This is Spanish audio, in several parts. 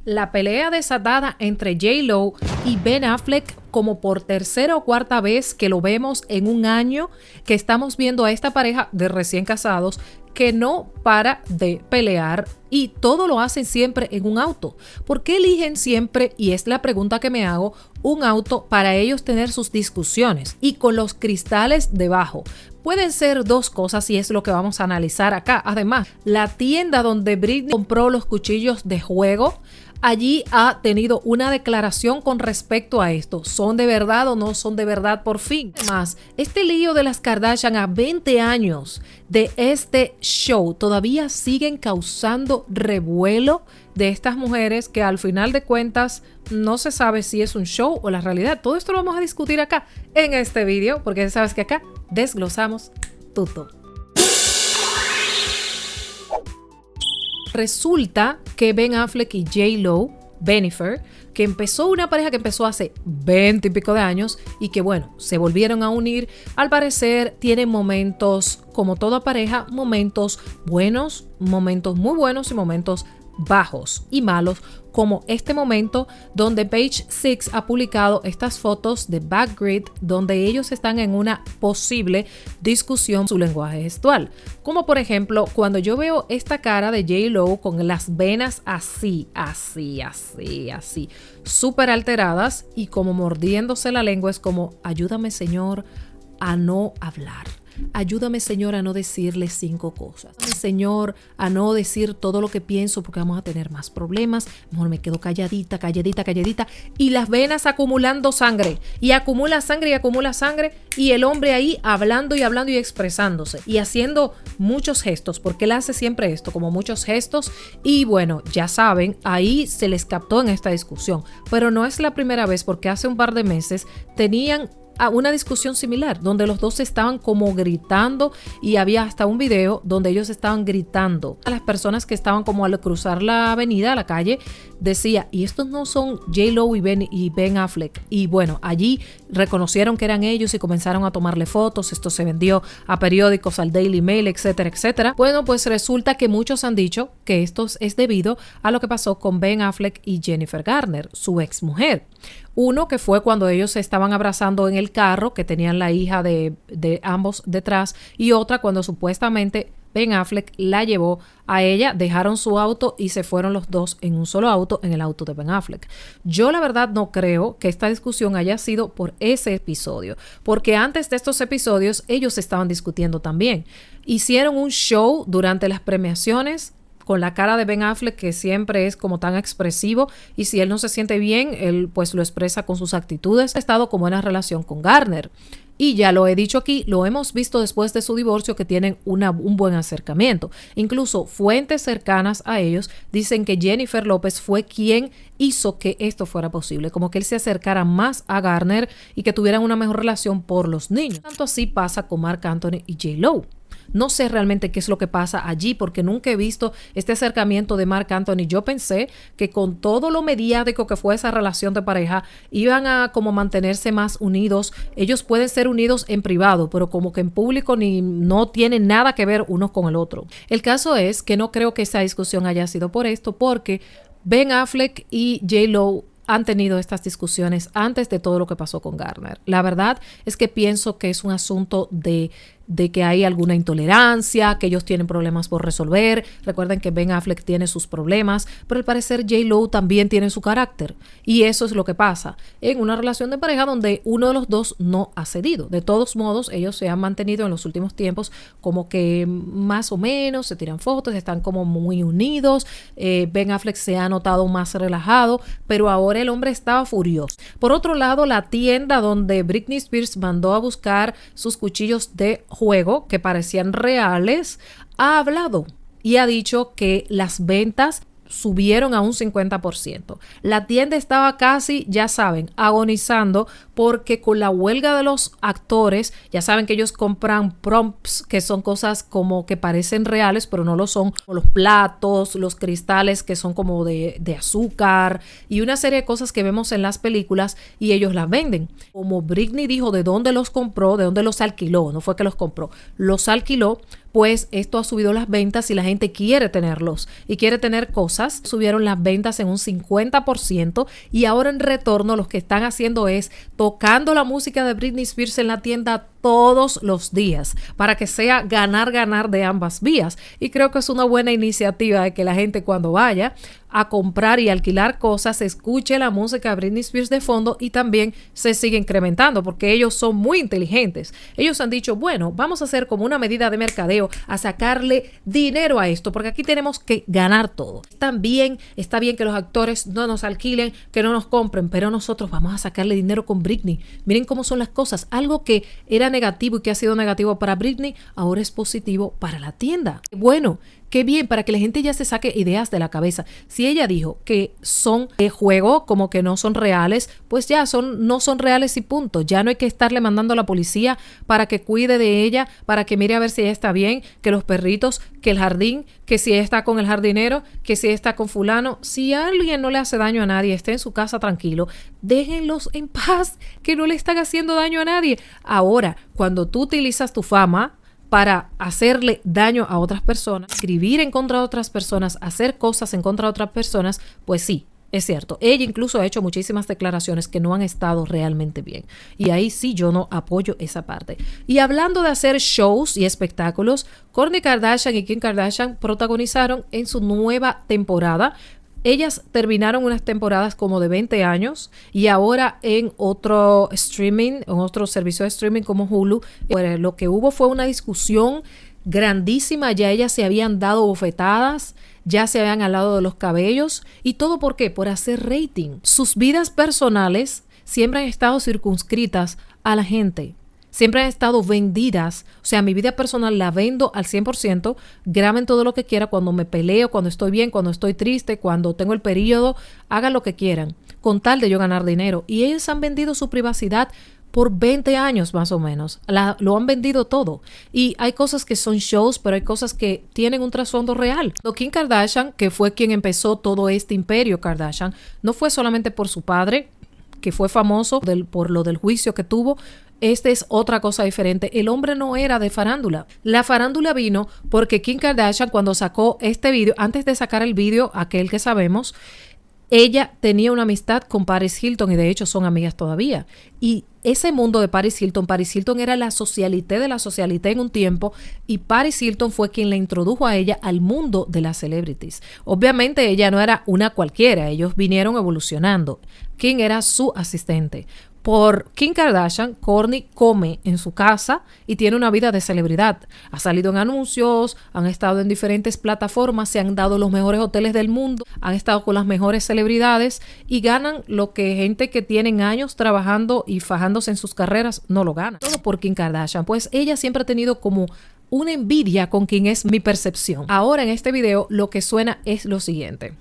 La pelea desatada entre J-Lo y Ben Affleck como por tercera o cuarta vez que lo vemos en un año que estamos viendo a esta pareja de recién casados que no para de pelear y todo lo hacen siempre en un auto. ¿Por qué eligen siempre, y es la pregunta que me hago, un auto para ellos tener sus discusiones y con los cristales debajo? Pueden ser dos cosas y es lo que vamos a analizar acá. Además, la tienda donde Britney compró los cuchillos de juego, allí ha tenido una declaración con respecto a esto. ¿Son de verdad o no son de verdad por fin? Además, este lío de las Kardashian a 20 años de este show todavía siguen causando revuelo de estas mujeres que al final de cuentas no se sabe si es un show o la realidad. Todo esto lo vamos a discutir acá en este video porque ya sabes que acá desglosamos todo. Resulta que Ben Affleck y J-Lo, Bennifer, que empezó una pareja que empezó hace 20 y pico de años y que bueno, se volvieron a unir, al parecer tienen momentos, como toda pareja, momentos buenos, momentos muy buenos y momentos bajos y malos, como este momento donde Page Six ha publicado estas fotos de Backgrid donde ellos están en una posible discusión su lenguaje gestual, como por ejemplo cuando yo veo esta cara de J-Lo con las venas así súper alteradas y como mordiéndose la lengua, es como ayúdame Señor a no hablar. Ayúdame, Señor, a no decirle 5 cosas. Ayúdame, Señor, a no decir todo lo que pienso porque vamos a tener más problemas. Mejor me quedo calladita. Y las venas acumulando sangre. Y acumula sangre. Y el hombre ahí hablando y expresándose. Y haciendo muchos gestos. Porque él hace siempre esto, como muchos gestos. Y bueno, ya saben, ahí se les captó en esta discusión. Pero no es la primera vez porque hace un par de meses tenían a una discusión similar donde los dos estaban como gritando y había hasta un video donde ellos estaban gritando a las personas que estaban como al cruzar la avenida, la calle, decía, y estos no son J-Lo y Ben Affleck. Y bueno, allí reconocieron que eran ellos y comenzaron a tomarle fotos. Esto se vendió a periódicos, al Daily Mail, etcétera. Bueno, pues resulta que muchos han dicho que esto es debido a lo que pasó con Ben Affleck y Jennifer Garner, su ex mujer. Uno que fue cuando ellos se estaban abrazando en el carro, que tenían la hija de ambos detrás, y otra cuando supuestamente Ben Affleck la llevó a ella, dejaron su auto y se fueron los dos en un solo auto, en el auto de Ben Affleck. Yo la verdad no creo que esta discusión haya sido por ese episodio, porque antes de estos episodios ellos estaban discutiendo también. Hicieron un show durante las premiaciones con la cara de Ben Affleck que siempre es como tan expresivo y si él no se siente bien, él pues lo expresa con sus actitudes. Ha estado como en una relación con Garner. Y ya lo he dicho aquí, lo hemos visto después de su divorcio que tienen un buen acercamiento. Incluso fuentes cercanas a ellos dicen que Jennifer López fue quien hizo que esto fuera posible, como que él se acercara más a Garner y que tuvieran una mejor relación por los niños. Tanto así pasa con Marc Anthony y J-Lo. No sé realmente qué es lo que pasa allí porque nunca he visto este acercamiento de Marc Anthony. Yo pensé que con todo lo mediático que fue esa relación de pareja iban a como mantenerse más unidos. Ellos pueden ser unidos en privado, pero como que en público no tienen nada que ver uno con el otro. El caso es que no creo que esa discusión haya sido por esto, porque Ben Affleck y J-Lo han tenido estas discusiones antes de todo lo que pasó con Garner. La verdad es que pienso que es un asunto de que hay alguna intolerancia, que ellos tienen problemas por resolver. Recuerden que Ben Affleck tiene sus problemas, pero al parecer J-Lo también tiene su carácter. Y eso es lo que pasa en una relación de pareja donde uno de los dos no ha cedido. De todos modos, ellos se han mantenido en los últimos tiempos como que más o menos, se tiran fotos, están como muy unidos. Ben Affleck se ha notado más relajado, pero ahora el hombre estaba furioso. Por otro lado, la tienda donde Britney Spears mandó a buscar sus cuchillos de juego que parecían reales, ha hablado y ha dicho que las ventas subieron a un 50%. La tienda estaba casi, ya saben, agonizando porque con la huelga de los actores, ya saben que ellos compran props, que son cosas como que parecen reales, pero no lo son, como los platos, los cristales que son como de azúcar y una serie de cosas que vemos en las películas y ellos las venden. Como Britney dijo de dónde los compró, de dónde los alquiló, no fue que los compró, los alquiló, pues esto ha subido las ventas y la gente quiere tenerlos y quiere tener cosas. Subieron las ventas en un 50% y ahora en retorno lo que están haciendo es tocando la música de Britney Spears en la tienda todos los días para que sea ganar de ambas vías. Y creo que es una buena iniciativa de que la gente cuando vaya a comprar y alquilar cosas escuche la música de Britney Spears de fondo y también se sigue incrementando porque ellos son muy inteligentes. Ellos han dicho, bueno, vamos a hacer como una medida de mercadeo a sacarle dinero a esto porque aquí tenemos que ganar todo. También está bien que los actores no nos alquilen, que no nos compren, pero nosotros vamos a sacarle dinero con Britney. Miren cómo son las cosas. Algo que era negativo y que ha sido negativo para Britney, ahora es positivo para la tienda. Bueno, qué bien, para que la gente ya se saque ideas de la cabeza. Si ella dijo que son de juego, como que no son reales, pues ya no son reales y punto. Ya no hay que estarle mandando a la policía para que cuide de ella, para que mire a ver si ella está bien, que los perritos, que el jardín, que si ella está con el jardinero, que si ella está con fulano. Si alguien no le hace daño a nadie, esté en su casa tranquilo, déjenlos en paz, que no le están haciendo daño a nadie. Ahora, cuando tú utilizas tu fama para hacerle daño a otras personas, escribir en contra de otras personas, hacer cosas en contra de otras personas, pues sí, es cierto. Ella incluso ha hecho muchísimas declaraciones que no han estado realmente bien. Y ahí sí yo no apoyo esa parte. Y hablando de hacer shows y espectáculos, Kourtney Kardashian y Kim Kardashian protagonizaron en su nueva temporada. Ellas terminaron unas temporadas como de 20 años y ahora en otro streaming, en otro servicio de streaming como Hulu, lo que hubo fue una discusión grandísima. Ya ellas se habían dado bofetadas, ya se habían alado de los cabellos y todo ¿por qué? Por hacer rating. Sus vidas personales siempre han estado circunscritas a la gente. Siempre han estado vendidas, o sea, mi vida personal la vendo al 100%, graben todo lo que quieran, cuando me peleo, cuando estoy bien, cuando estoy triste, cuando tengo el periodo, hagan lo que quieran, con tal de yo ganar dinero. Y ellos han vendido su privacidad por 20 años más o menos, lo han vendido todo. Y hay cosas que son shows, pero hay cosas que tienen un trasfondo real. Kim Kardashian, que fue quien empezó todo este imperio Kardashian, no fue solamente por su padre, que fue famoso por lo del juicio que tuvo. Esta es otra cosa diferente. El hombre no era de farándula. La farándula vino porque Kim Kardashian, cuando sacó este video, antes de sacar el video, aquel que sabemos, ella tenía una amistad con Paris Hilton y de hecho son amigas todavía. Y ese mundo de Paris Hilton era la socialité de la socialité en un tiempo y Paris Hilton fue quien la introdujo a ella al mundo de las celebrities. Obviamente ella no era una cualquiera, ellos vinieron evolucionando. Kim era su asistente. Por Kim Kardashian, Kourtney come en su casa y tiene una vida de celebridad. Ha salido en anuncios, han estado en diferentes plataformas, se han dado los mejores hoteles del mundo, han estado con las mejores celebridades y ganan lo que gente que tienen años trabajando y fajándose en sus carreras no lo gana. Todo por Kim Kardashian, pues ella siempre ha tenido como una envidia con quien es mi percepción. Ahora en este video lo que suena es lo siguiente.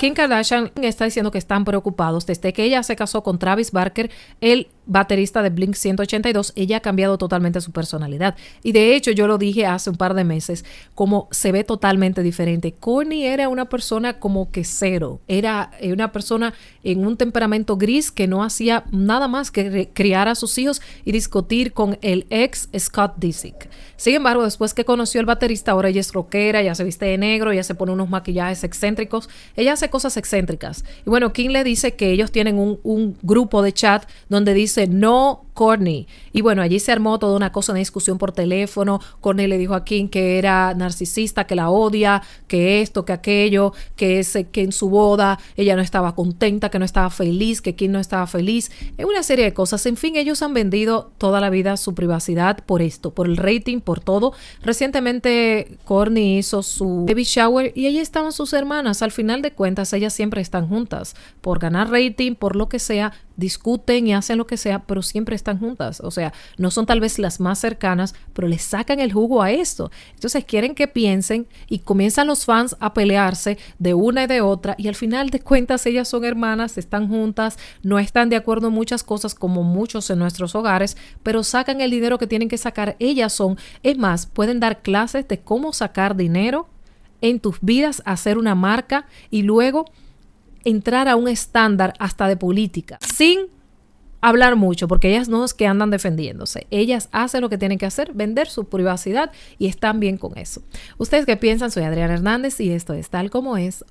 Kim Kardashian está diciendo que están preocupados desde que ella se casó con Travis Barker, el baterista de Blink 182. Ella ha cambiado totalmente su personalidad y de hecho yo lo dije hace un par de meses, como se ve totalmente diferente. Kourtney era una persona como que cero, era una persona en un temperamento gris que no hacía nada más que criar a sus hijos y discutir con el ex Scott Disick. Sin embargo, después que conoció al baterista, ahora ella es rockera, ella se viste de negro, ella se pone unos maquillajes excéntricos, ella hace cosas excéntricas. Y bueno, Kim le dice que ellos tienen un grupo de chat donde dice no Kourtney. Y bueno, allí se armó toda una cosa, una discusión por teléfono. Kourtney le dijo a Kim que era narcisista, que la odia, que esto, que aquello, que en su boda ella no estaba contenta, que no estaba feliz, que Kim no estaba feliz. Es una serie de cosas. En fin, ellos han vendido toda la vida su privacidad por esto, por el rating, por todo. Recientemente Kourtney hizo su baby shower y allí estaban sus hermanas. Al final de cuentas, ellas siempre están juntas. Por ganar rating, por lo que sea, discuten y hacen lo que sea, pero siempre están juntas. O sea, no son tal vez las más cercanas, pero le sacan el jugo a esto. Entonces quieren que piensen y comienzan los fans a pelearse de una y de otra y al final de cuentas ellas son hermanas, están juntas, no están de acuerdo en muchas cosas como muchos en nuestros hogares, pero sacan el dinero que tienen que sacar. Ellas son, es más, pueden dar clases de cómo sacar dinero en tus vidas, hacer una marca y luego entrar a un estándar hasta de política, sin hablar mucho, porque ellas no es que andan defendiéndose. Ellas hacen lo que tienen que hacer, vender su privacidad y están bien con eso. ¿Ustedes qué piensan? Soy Adriana Hernández y esto es Tal Como Es.